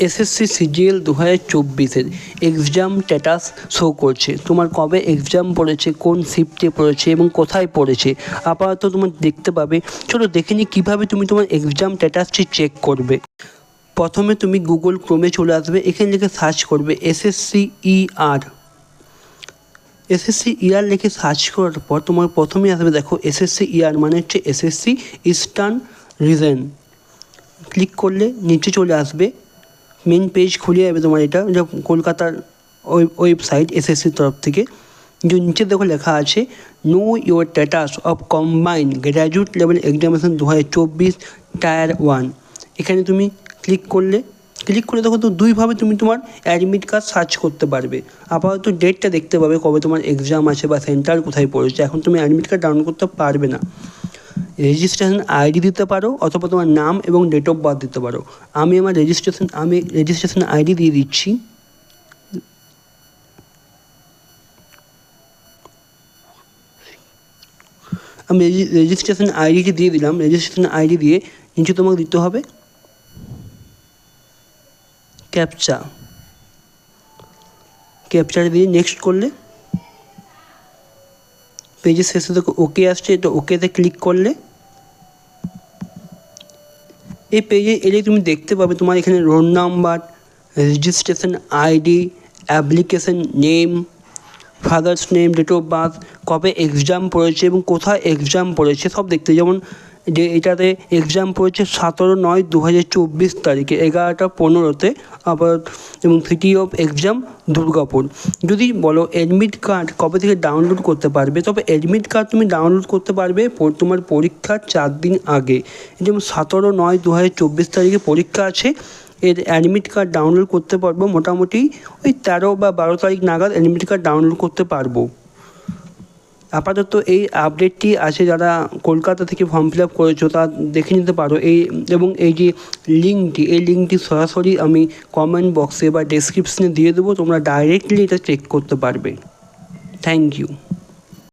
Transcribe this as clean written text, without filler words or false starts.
SSC CGL 2024-এর exam status show করছে। তোমার কবে এক্সাম পড়েছে, কোন শিফটে পড়েছে এবং কোথায় পড়েছে আপাতত তোমার দেখতে পাবে। চলো দেখে নিই কীভাবে তুমি তোমার এক্সাম স্ট্যাটাসটি চেক করবে। প্রথমে তুমি গুগল ক্রোমে চলে আসবে, এখানে লিখে সার্চ করবে এসএসসি ইয়ার লিখে সার্চ করার পর তোমার প্রথমেই আসবে, দেখো এসএসসি ইয়ার মানে হচ্ছে এসএসসি ইস্টার্ন রিজন। ক্লিক করলে নিচে চলে আসবে, মেন পেজ খুলে যাবে তোমার। এটা কলকাতার ওয়েবসাইট এসএসসির তরফ থেকে। যে নিচে দেখো লেখা আছে no your status of combined graduate level examination 2024 tyre 1। এখানে তুমি ক্লিক করে দেখো তো দুইভাবে তুমি তোমার অ্যাডমিট কার্ড সার্চ করতে পারবে। আপাতত ডেটটা দেখতে পাবে কবে তোমার এক্সাম আছে বা সেন্টার কোথায় পড়েছে। এখন তুমি অ্যাডমিট কার্ড ডাউনলোড করতে পারবে না। রেজিস্ট্রেশন আইডি দিতে পারো অথবা তোমার নাম এবং ডেট অফ বার্থ দিতে পারো। আমি আমার রেজিস্ট্রেশন আইডি দিয়ে দিচ্ছি। আমি রেজিস্ট্রেশন আইডিটি দিয়ে দিলাম। রেজিস্ট্রেশন আইডি দিয়ে নিচে তোমাকে দিতে হবে ক্যাপচা দিয়ে নেক্সট করলে পেজের শেষে দেখো ওকে আসছে, তো ওকেতে ক্লিক করলে এই পেজে এলে তুমি দেখতে পাবে তোমার এখানে roll number, registration ID, application name, father's name, date of birth, কবে এক্সাম পড়েছে এবং কোথায় এক্সাম পড়েছে সব দেখতে। যেমন যে এটাতে এক্সাম পড়েছে 17/9/2024 তারিখে 11টা 15-তে আবার, এবং সিটি অফ এক্সাম দুর্গাপুর। যদি বলো অ্যাডমিট কার্ড কবে থেকে ডাউনলোড করতে পারবে, তবে অ্যাডমিট কার্ড তুমি ডাউনলোড করতে পারবে তোমার পরীক্ষার 4 দিন আগে। যেমন 17/9/2024 তারিখে পরীক্ষা আছে, এর অ্যাডমিট কার্ড ডাউনলোড করতে পারবো মোটামুটি ওই 13 বা 12 তারিখ নাগাদ অ্যাডমিট কার্ড ডাউনলোড করতে পারবো। আপাতত এই আপডেটটি আছে, যারা কলকাতা থেকে ফর্ম ফিল আপ করেছো তা দেখে নিতে পারো। এবং এই যে লিঙ্কটি সরাসরি আমি কমেন্ট বক্সে বা ডেসক্রিপশনে দিয়ে দেবো, তোমরা ডাইরেক্টলি এটা চেক করতে পারবে। Thank you.